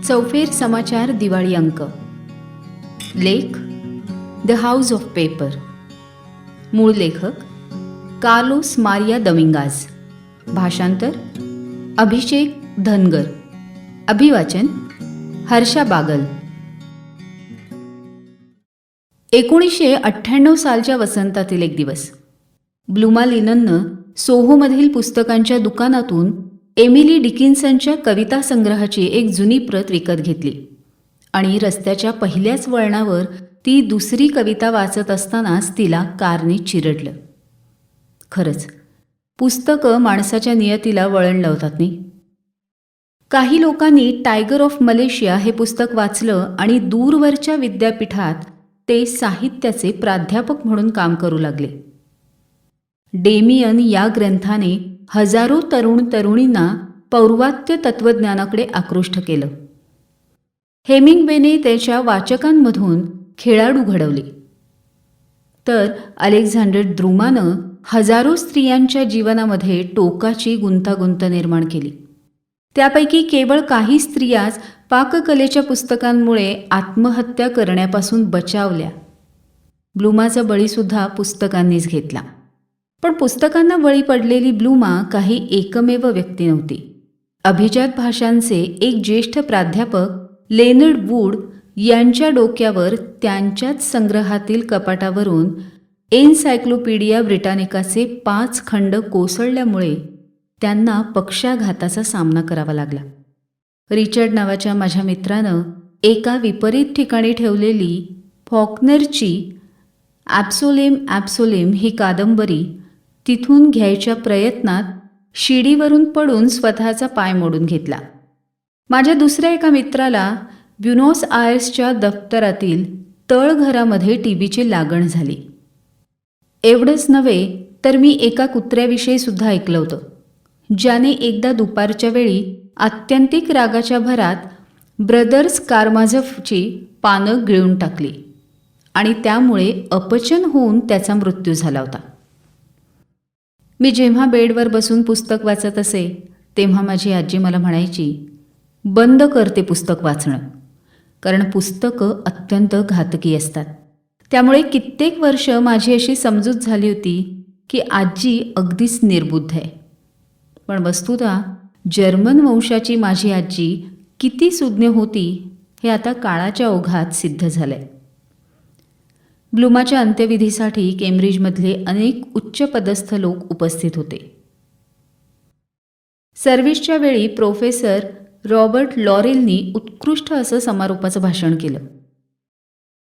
चौफेर समाचार दिवाळी अंक. लेख द हाऊस ऑफ पेपर. मूळ लेखक कार्लोस मारिया दोमिंगाज. भाषांतर अभिषेक धनगर. अभिवाचन हर्षा बागल. 1998 सालच्या वसंतातील एक दिवस ब्लूमा लिनननं सोहोमधील पुस्तकांच्या दुकानातून एमिली डिकिन्सनच्या कविता संग्रहाची एक जुनी प्रत विकत घेतली आणि रस्त्याच्या पहिल्याच वळणावर ती दुसरी कविता वाचत असतानाच तिला कारने चिरडलं. खरंच पुस्तकं माणसाच्या नियतीला वळण लावतात नाही. काही लोकांनी टायगर ऑफ मलेशिया हे पुस्तक वाचलं आणि दूरवरच्या विद्यापीठात ते साहित्याचे प्राध्यापक म्हणून काम करू लागले. डेमियन या ग्रंथाने हजारो तरुण तरुणींना पौर्वात्य तत्त्वज्ञानाकडे आकृष्ट केलं. हेमिंग्वेने त्याच्या वाचकांमधून खेळाडू घडवले, तर अलेक्झांडर द्रुमानं हजारो स्त्रियांच्या जीवनामध्ये टोकाची गुंतागुंत निर्माण केली. त्यापैकी केवळ काही स्त्रियाच पाककलेच्या पुस्तकांमुळे आत्महत्या करण्यापासून बचावल्या. ब्लूमाचा बळीसुद्धा पुस्तकांनीच घेतला. पण पुस्तकांना बळी पडलेली ब्लूमा काही एकमेव व्यक्ती नव्हती. अभिजात भाषांचे एक ज्येष्ठ प्राध्यापक लेनर्ड वूड यांच्या डोक्यावर त्यांच्याच संग्रहातील कपाटावरून एनसायक्लोपीडिया ब्रिटानिकाचे 5 खंड कोसळल्यामुळे त्यांना पक्षाघाताचा सामना करावा लागला. रिचर्ड नावाच्या माझ्या मित्रानं एका विपरीत ठिकाणी ठेवलेली फॉकनरची ॲब्सोलेम ही कादंबरी तिथून घ्यायच्या प्रयत्नात शिडीवरून पडून स्वतःचा पाय मोडून घेतला. माझ्या दुसऱ्या एका मित्राला ब्युनॉस आयर्सच्या दफ्तरातील तळघरामध्ये टीबीची लागण झाली. एवढंच नव्हे तर मी एका कुत्र्याविषयी सुद्धा ऐकलं होतं, ज्याने एकदा दुपारच्या वेळी आत्यंतिक रागाच्या भरात ब्रदर्स कारामाझोफची पानं गिळून टाकली आणि त्यामुळे अपचन होऊन त्याचा मृत्यू झाला होता. मी जेव्हा बेडवर बसून पुस्तक वाचत असे तेव्हा माझी आजी मला म्हणायची, बंद कर ते पुस्तक वाचणं, कारण पुस्तकं अत्यंत घातकी असतात. त्यामुळे कित्येक वर्ष माझी अशी समजूत झाली होती की आजी अगदीच निर्बुद्ध आहे. पण वस्तुतः जर्मन वंशाची माझी आजी किती सुज्ञ होती हे आता काळाच्या ओघात सिद्ध झालंय. ब्लूमाच्या अंत्यविधीसाठी केम्ब्रिजमधले अनेक उच्चपदस्थ लोक उपस्थित होते. सर्व्हिसच्या वेळी प्रोफेसर रॉबर्ट लॉरेलनी उत्कृष्ट असं समारोपाचं भाषण केलं.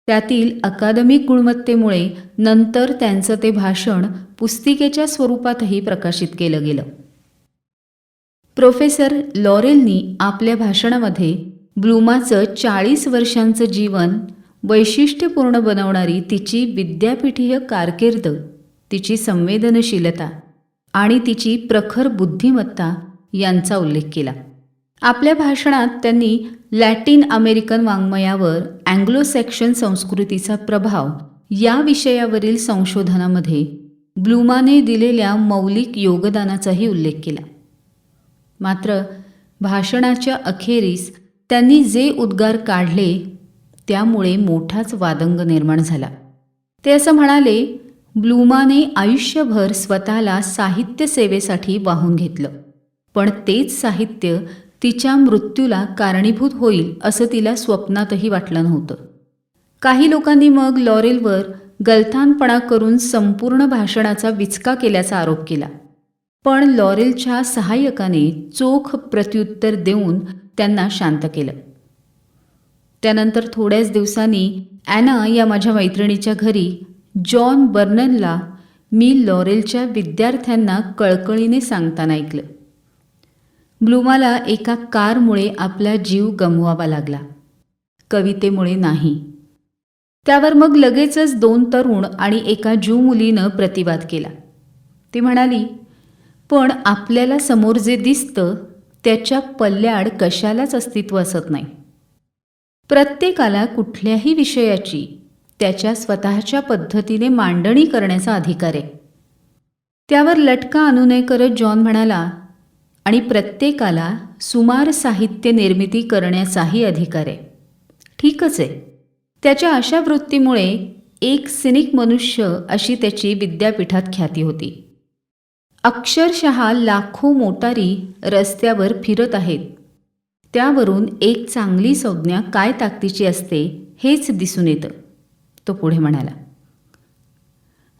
त्यातील अकादमिक गुणवत्तेमुळे नंतर त्यांचं ते भाषण पुस्तिकेच्या स्वरूपातही प्रकाशित केलं गेलं. प्रोफेसर लॉरेलनी आपल्या भाषणामध्ये ब्लूमाचं 40 वर्षांचं जीवन वैशिष्ट्यपूर्ण बनवणारी तिची विद्यापीठीय कारकीर्द, तिची संवेदनशीलता आणि तिची प्रखर बुद्धिमत्ता यांचा उल्लेख केला. आपल्या भाषणात त्यांनी लॅटिन अमेरिकन वाङ्मयावर अँग्लो सॅक्सन संस्कृतीचा प्रभाव या विषयावरील संशोधनामध्ये ब्लूमाने दिलेल्या मौलिक योगदानाचाही उल्लेख केला. मात्र भाषणाच्या अखेरीस त्यांनी जे उद्गार काढले त्यामुळे मोठाच वादंग निर्माण झाला. ते असं म्हणाले, ब्लूमाने आयुष्यभर स्वतःला साहित्य सेवेसाठी वाहून घेतलं, पण तेच साहित्य तिच्या मृत्यूला कारणीभूत होईल असं तिला स्वप्नातही वाटलं नव्हतं. काही लोकांनी मग लॉरेलवर गलथानपणा करून संपूर्ण भाषणाचा विचका केल्याचा आरोप केला. पण लॉरेलच्या सहाय्यकाने चोख प्रत्युत्तर देऊन त्यांना शांत केलं. त्यानंतर थोड्याच दिवसांनी ॲना या माझ्या मैत्रिणीच्या घरी जॉन बर्ननला मी लॉरेलच्या विद्यार्थ्यांना कळकळीने सांगताना ऐकलं. ब्लूमाला एका कारमुळे आपला जीव गमवावा लागला, कवितेमुळे नाही. त्यावर मग लगेचच 2 तरुण आणि एका ज्यू मुलीनं प्रतिवाद केला. ती म्हणाली, पण आपल्याला समोर जे दिसतं त्याच्या पल्ल्याड कशालाच अस्तित्व असत नाही. प्रत्येकाला कुठल्याही विषयाची त्याच्या स्वतःच्या पद्धतीने मांडणी करण्याचा अधिकार आहे. त्यावर लटका अनुनय करत जॉन म्हणाला, आणि प्रत्येकाला सुमार साहित्य निर्मिती करण्याचाही अधिकार आहे. ठीकच आहे. त्याच्या अशा वृत्तीमुळे एक सिनिक मनुष्य अशी त्याची विद्यापीठात ख्याती होती. अक्षरशः लाखो मोटारी रस्त्यावर फिरत आहेत. त्यावरून एक चांगली संज्ञा काय ताकदीची असते हेच दिसून येतं. तो पुढे म्हणाला.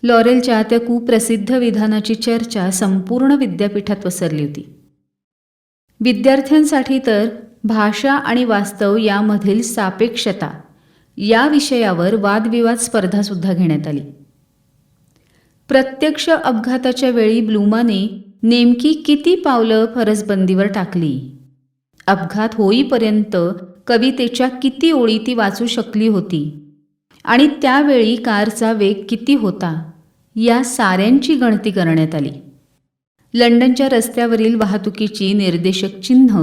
लॉरेलच्या त्या कुप्रसिद्ध विधानाची चर्चा संपूर्ण विद्यापीठात पसरली होती. विद्यार्थ्यांसाठी तर भाषा आणि वास्तव यामधील सापेक्षता या विषयावर वादविवाद स्पर्धासुद्धा घेण्यात आली. प्रत्यक्ष अपघाताच्या वेळी ब्लूमाने नेमकी किती पावलं फरसबंदीवर टाकली, अपघात होईपर्यंत कवितेच्या किती ओळी ती वाचू शकली होती आणि त्यावेळी कारचा वेग किती होता, या साऱ्यांची गणती करण्यात आली. लंडनच्या रस्त्यावरील वाहतुकीची निर्देशक चिन्ह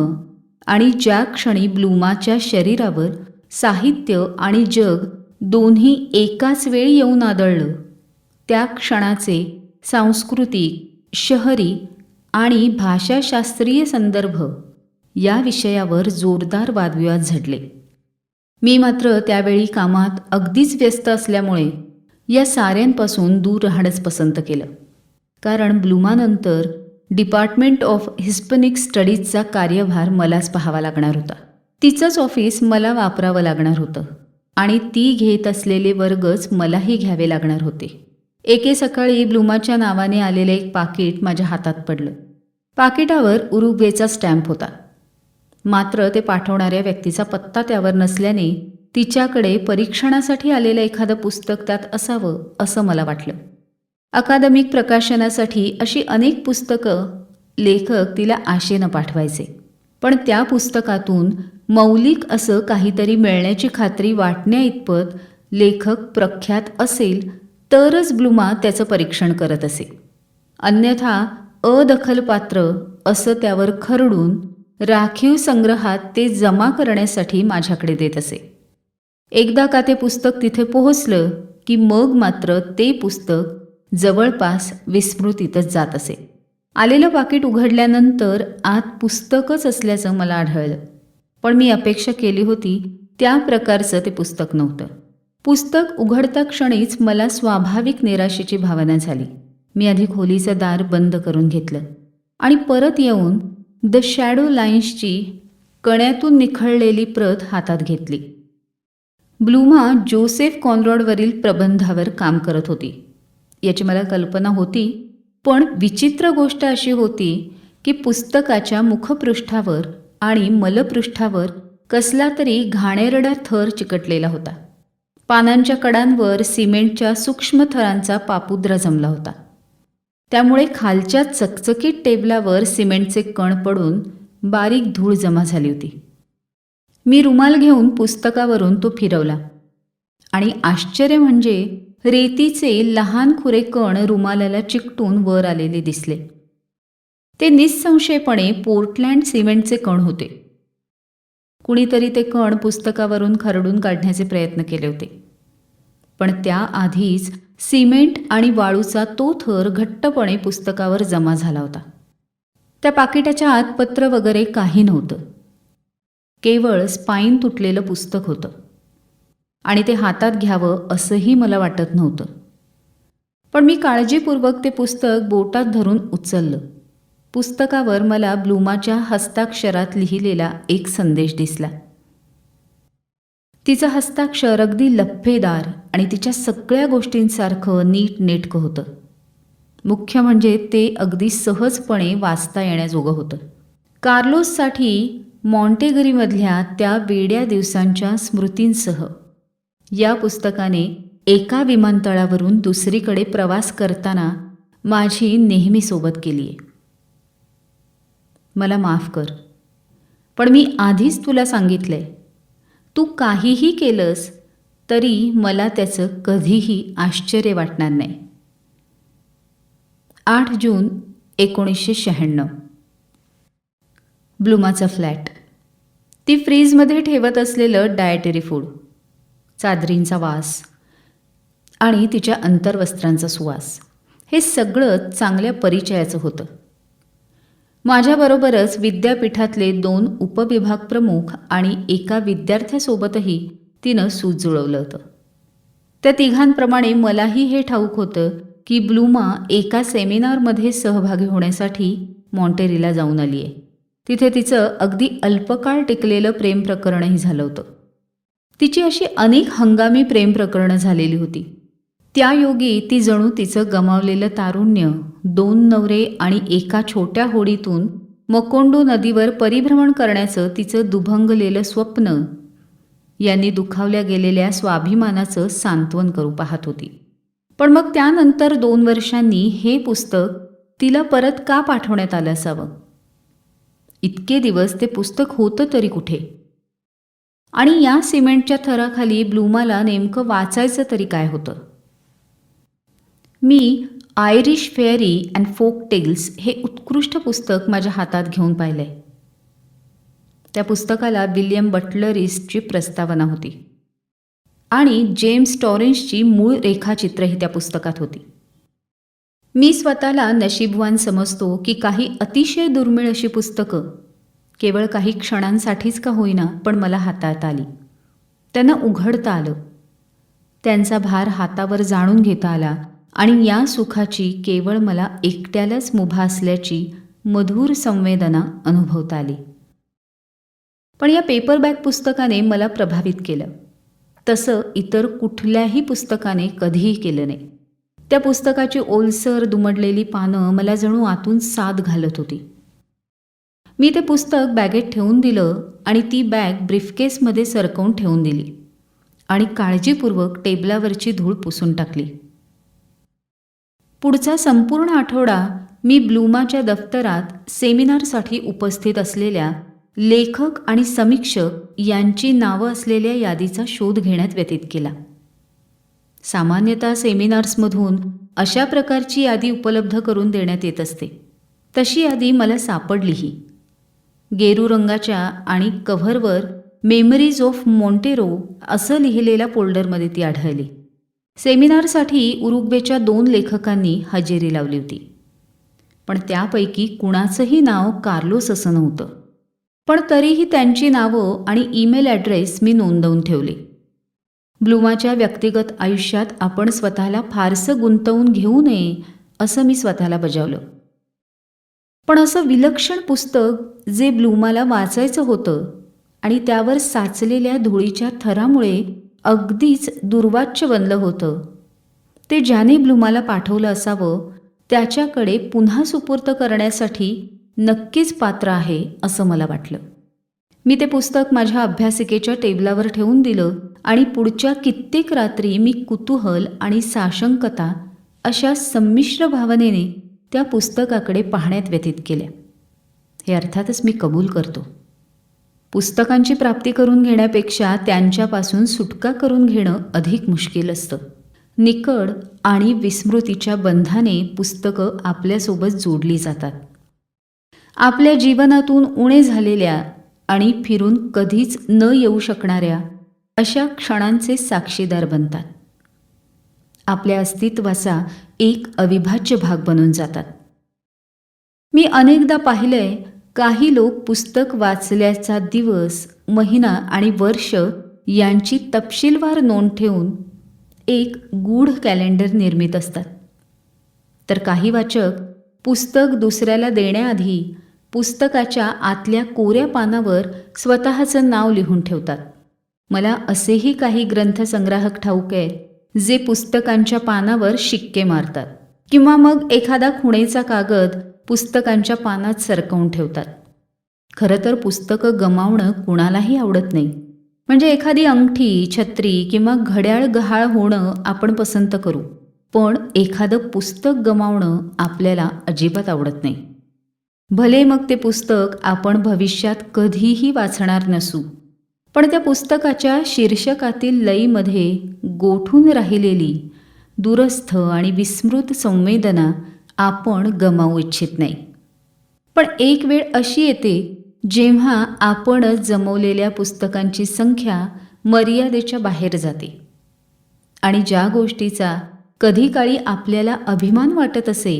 आणि ज्या क्षणी ब्लूमाच्या शरीरावर साहित्य आणि जग दोन्ही एकाच वेळी येऊन आदळलं, त्या क्षणाचे सांस्कृतिक, शहरी आणि भाषाशास्त्रीय संदर्भ या विषयावर जोरदार वादविवाद झडले. मी मात्र त्यावेळी कामात अगदीच व्यस्त असल्यामुळे या साऱ्यांपासून दूर राहणंच पसंत केलं. कारण ब्लूमानंतर डिपार्टमेंट ऑफ हिस्पॅनिक स्टडीजचा कार्यभार मलाच पाहावा लागणार होता. तिचंच ऑफिस मला वापरावं लागणार होतं आणि ती घेत असलेले वर्गच मलाही घ्यावे लागणार होते. एके सकाळी ब्लूमाच्या नावाने आलेलं एक पाकिट माझ्या हातात पडलं. पाकिटावर उरुग्वेचा स्टॅम्प होता. मात्र ते पाठवणाऱ्या व्यक्तीचा पत्ता त्यावर नसल्याने तिच्याकडे परीक्षणासाठी आलेलं एखादं पुस्तक त्यात असावं असं मला वाटलं. अकादमिक प्रकाशनासाठी अशी अनेक पुस्तकं लेखक तिला आशेनं पाठवायचे, पण त्या पुस्तकातून मौलिक असं काहीतरी मिळण्याची खात्री वाटण्या इतपत लेखक प्रख्यात असेल तरच ब्लूमा त्याचं परीक्षण करत असे. अन्यथा अदखलपात्र असं त्यावर खरडून राखीव संग्रहात ते जमा करण्यासाठी माझ्याकडे देत असे. एकदा का ते पुस्तक तिथे पोहोचलं की मग मात्र ते पुस्तक जवळपास विस्मृतीतच जात असे. आलेलं पाकिट उघडल्यानंतर आत पुस्तकच असल्याचं मला आढळलं, पण मी अपेक्षा केली होती त्या प्रकारचं ते पुस्तक नव्हतं. पुस्तक उघडता क्षणीच मला स्वाभाविक निराशेची भावना झाली. मी आधी खोलीचं दार बंद करून घेतलं आणि परत येऊन द शॅडो लाईन्सची कण्यातून निखळलेली प्रत हातात घेतली. ब्लूमा जोसेफ कॉनरॉडवरील प्रबंधावर काम करत होती याची मला कल्पना होती, पण विचित्र गोष्ट अशी होती की पुस्तकाच्या मुखपृष्ठावर आणि मलपृष्ठावर कसला तरी घाणेरडा थर चिकटलेला होता. पानांच्या कडांवर सिमेंटच्या सूक्ष्म थरांचा पापुद्रा जमला होता. त्यामुळे खालच्या चकचकीत टेबलावर सिमेंटचे कण पडून बारीक धूळ जमा झाली होती. मी रुमाल घेऊन पुस्तकावरून तो फिरवला आणि आश्चर्य म्हणजे रेतीचे लहान खुरे कण रुमालाला चिकटून वर आलेले दिसले. ते निःसंशयपणे पोर्टलँड सिमेंटचे कण होते. कुणीतरी ते कण पुस्तकावरून खरडून काढण्याचे प्रयत्न केले होते, पण त्याआधीच सिमेंट आणि वाळूचा तो थर घट्टपणे पुस्तकावर जमा झाला होता. त्या पाकिटाच्या आत पत्र वगैरे काही नव्हतं. केवळ स्पाईन तुटलेलं पुस्तक होतं आणि ते हातात घ्यावं असंही मला वाटत नव्हतं. पण मी काळजीपूर्वक ते पुस्तक बोटात धरून उचललं. पुस्तकावर मला ब्लूमाच्या हस्ताक्षरात लिहिलेला एक संदेश दिसला. तिचं हस्ताक्षर अगदी लफ्फेदार आणि तिच्या सगळ्या गोष्टींसारखं नीटनेटकं होतं. मुख्य म्हणजे ते अगदी सहजपणे वाचता येण्याजोगं होतं. कार्लोससाठी मॉन्टेगरीमधल्या त्या वेड्या दिवसांच्या स्मृतींसह या पुस्तकाने एका विमानतळावरून दुसरीकडे प्रवास करताना माझी नेहमी सोबत केली आहे. मला माफ कर, पण मी आधीच तुला सांगितलंय, तू काहीही केलंस तरी मला त्याचं कधीही आश्चर्य वाटणार नाही. 8 जून 1996. ब्लूमाचा फ्लॅट. ती फ्रीजमध्ये ठेवत असलेलं डायटरी फूड, चादरींचा वास आणि तिच्या अंतर्वस्त्रांचा सुवास, हे सगळं चांगल्या परिचयाचं होतं. माझ्याबरोबरच विद्यापीठातले 2 उपविभाग प्रमुख आणि एका विद्यार्थ्यासोबतही तिनं सूत जुळवलं होतं. त्या तिघांप्रमाणे मलाही हे ठाऊक होतं की ब्लूमा एका सेमिनारमध्ये सहभागी होण्यासाठी मॉन्टेरीला जाऊन आली आहे. तिथे तिचं अगदी अल्पकाळ टिकलेलं प्रेम प्रकरणही झालं होतं. तिची अशी अनेक हंगामी प्रेम प्रकरणं झालेली होती. त्यायोगी ती जणू तिचं गमावलेलं तारुण्य, 2 नवरे आणि एका छोट्या होडीतून मकोंडो नदीवर परिभ्रमण करण्याचं तिचं दुभंगलेलं स्वप्न यांनी दुखावल्या गेलेल्या स्वाभिमानाचं सांत्वन करू पाहत होती. पण मग त्यानंतर 2 वर्षांनी हे पुस्तक तिला परत का पाठवण्यात आलं असावं? इतके दिवस ते पुस्तक होतं तरी कुठे? आणि या सिमेंटच्या थराखाली ब्लूमाला नेमकं वाचायचं तरी काय होतं? मी आयरिश फेअरी अँड फोक टेल्स हे उत्कृष्ट पुस्तक माझ्या हातात घेऊन पाहिलंय. त्या पुस्तकाला विल्यम बटलर ईस्टची प्रस्तावना होती आणि जेम्स टॉरेन्सची मूळ रेखाचित्रही त्या पुस्तकात होती. मी स्वतःला नशीबवान समजतो की काही अतिशय दुर्मिळ अशी पुस्तकं केवळ काही क्षणांसाठीच का होईना पण मला हाताळता आली. त्यांना उघडता आलं, त्यांचा भार हातावर जाणून घेता आला आणि या सुखाची केवळ मला एकट्यालाच मुभा असल्याची मधुर संवेदना अनुभवता आली. पण या पेपरबॅक पुस्तकाने मला प्रभावित केलं, तसं इतर कुठल्याही पुस्तकाने कधीही केलं नाही. त्या पुस्तकाची ओलसर दुमडलेली पानं मला जणू आतून साद घालत होती. मी ते पुस्तक बॅगेत ठेवून दिलं आणि ती बॅग ब्रीफकेसमध्ये सरकवून ठेवून दिली आणि काळजीपूर्वक टेबलावरची धूळ पुसून टाकली. पुढचा संपूर्ण आठवडा मी ब्लूमाच्या दफ्तरात सेमिनारसाठी उपस्थित असलेल्या लेखक आणि समीक्षक यांची नावं असलेल्या यादीचा शोध घेण्यात व्यतीत केला. सामान्यतः सेमिनार्समधून अशा प्रकारची यादी उपलब्ध करून देण्यात येत असते. तशी यादी मला सापडलीही. गेरू रंगाच्या आणि कव्हरवर मेमरीज ऑफ मॉन्टेरो असं लिहिलेल्या फोल्डरमध्ये ती आढळली. सेमिनारसाठी उरुग्वेच्या 2 लेखकांनी हजेरी लावली होती, पण त्यापैकी कुणाचंही नाव कार्लोस असं नव्हतं. पण तरीही त्यांची नावं आणि ईमेल ॲड्रेस मी नोंदवून ठेवले. ब्लूमाच्या व्यक्तिगत आयुष्यात आपण स्वतःला फारसं गुंतवून घेऊ नये असं मी स्वतःला बजावलं. पण असं विलक्षण पुस्तक जे ब्लूमाला वाचायचं होतं आणि त्यावर साचलेल्या धुळीच्या थरामुळे अगदीच दुर्वाच्य बनलं होतं, ते ज्याने ब्लूमाला पाठवलं असावं त्याच्याकडे पुन्हा सुपूर्द करण्यासाठी नक्कीच पात्र आहे असं मला वाटलं. मी ते पुस्तक माझ्या अभ्यासिकेच्या टेबलावर ठेवून दिलं आणि पुढच्या कित्येक रात्री मी कुतूहल आणि साशंकता अशा संमिश्र भावनेने त्या पुस्तकाकडे पाहण्यात व्यतीत केल्या. हे अर्थातच मी कबूल करतो, पुस्तकांची प्राप्ती करून घेण्यापेक्षा त्यांच्यापासून सुटका करून घेणं अधिक मुश्किल असतं. निकड आणि विस्मृतीच्या बंधाने पुस्तकं आपल्यासोबत जोडली जातात. आपल्या जीवनातून उणे झालेल्या आणि फिरून कधीच न येऊ शकणाऱ्या अशा क्षणांचे साक्षीदार बनतात. आपल्या अस्तित्वाचा एक अविभाज्य भाग बनून जातात. मी अनेकदा पाहिलंय, काही लोक पुस्तक वाचल्याचा दिवस, महिना आणि वर्ष यांची तपशीलवार नोंद ठेवून एक गूढ कॅलेंडर निर्मित असतात. तर काही वाचक पुस्तक दुसऱ्याला देण्याआधी पुस्तकाच्या आतल्या कोऱ्या पानावर स्वतःचं नाव लिहून ठेवतात. मला असेही काही ग्रंथसंग्राहक ठाऊक आहेत जे पुस्तकांच्या पानावर शिक्के मारतात किंवा मग एखादा खुणेचा कागद पुस्तकांच्या पानात सरकवून ठेवतात. खरं तर पुस्तकं गमावणं कुणालाही आवडत नाही. म्हणजे एखादी अंगठी, छत्री किंवा घड्याळ गहाळ होणं आपण पसंत करू, पण एखादं पुस्तक गमावणं आपल्याला अजिबात आवडत नाही. भले मग ते पुस्तक आपण भविष्यात कधीही वाचणार नसू, पण त्या पुस्तकाच्या शीर्षकातील लयीमध्ये गोठून राहिलेली दूरस्थ आणि विस्मृत संवेदना आपण गमावू इच्छित नाही. पण एक वेळ अशी येते जेव्हा आपणच जमवलेल्या पुस्तकांची संख्या मर्यादेच्या बाहेर जाते आणि ज्या गोष्टीचा कधी काळी आपल्याला अभिमान वाटत असे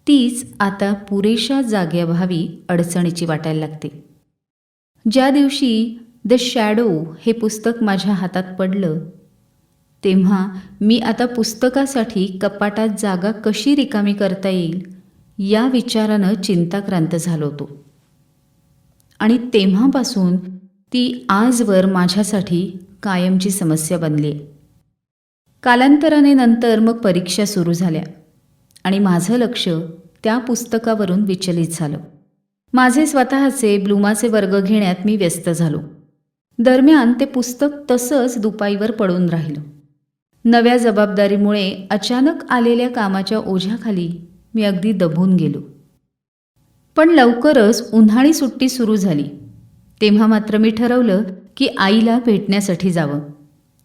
तीच आता पुरेशा जागेअभावी अडचणीची वाटायला लागते. ज्या दिवशी द शॅडो हे पुस्तक माझ्या हातात पडलं तेव्हा मी आता पुस्तकासाठी कपाटात जागा कशी रिकामी करता येईल या विचारानं चिंताक्रांत झालो होतो. आणि तेव्हापासून ती आजवर माझ्यासाठी कायमची समस्या बनली आहे. कालांतराने नंतर मग परीक्षा सुरू झाल्या आणि माझं लक्ष त्या पुस्तकावरून विचलित झालं. माझे स्वतःचे ब्लूमाचे वर्ग घेण्यात मी व्यस्त झालो. दरम्यान ते पुस्तक तसंच दुपाईवर पडून राहिलं. नव्या जबाबदारीमुळे अचानक आलेल्या कामाच्या ओझ्याखाली मी अगदी दबून गेलो. पण लवकरच उन्हाळी सुट्टी सुरू झाली. तेव्हा मात्र मी ठरवलं की आईला भेटण्यासाठी जावं.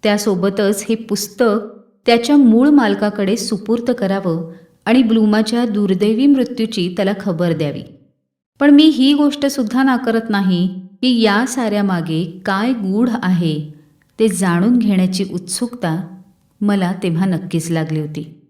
त्यासोबतच हे पुस्तक त्याच्या मूळ मालकाकडे सुपूर्त करावं आणि ब्लूमाच्या दुर्दैवी मृत्यूची त्याला खबर द्यावी. पण मी ही गोष्टसुद्धा नाकारत नाही की या साऱ्यामागे काय गूढ आहे ते जाणून घेण्याची उत्सुकता मला तेव्हा नक्कीच लागली होती.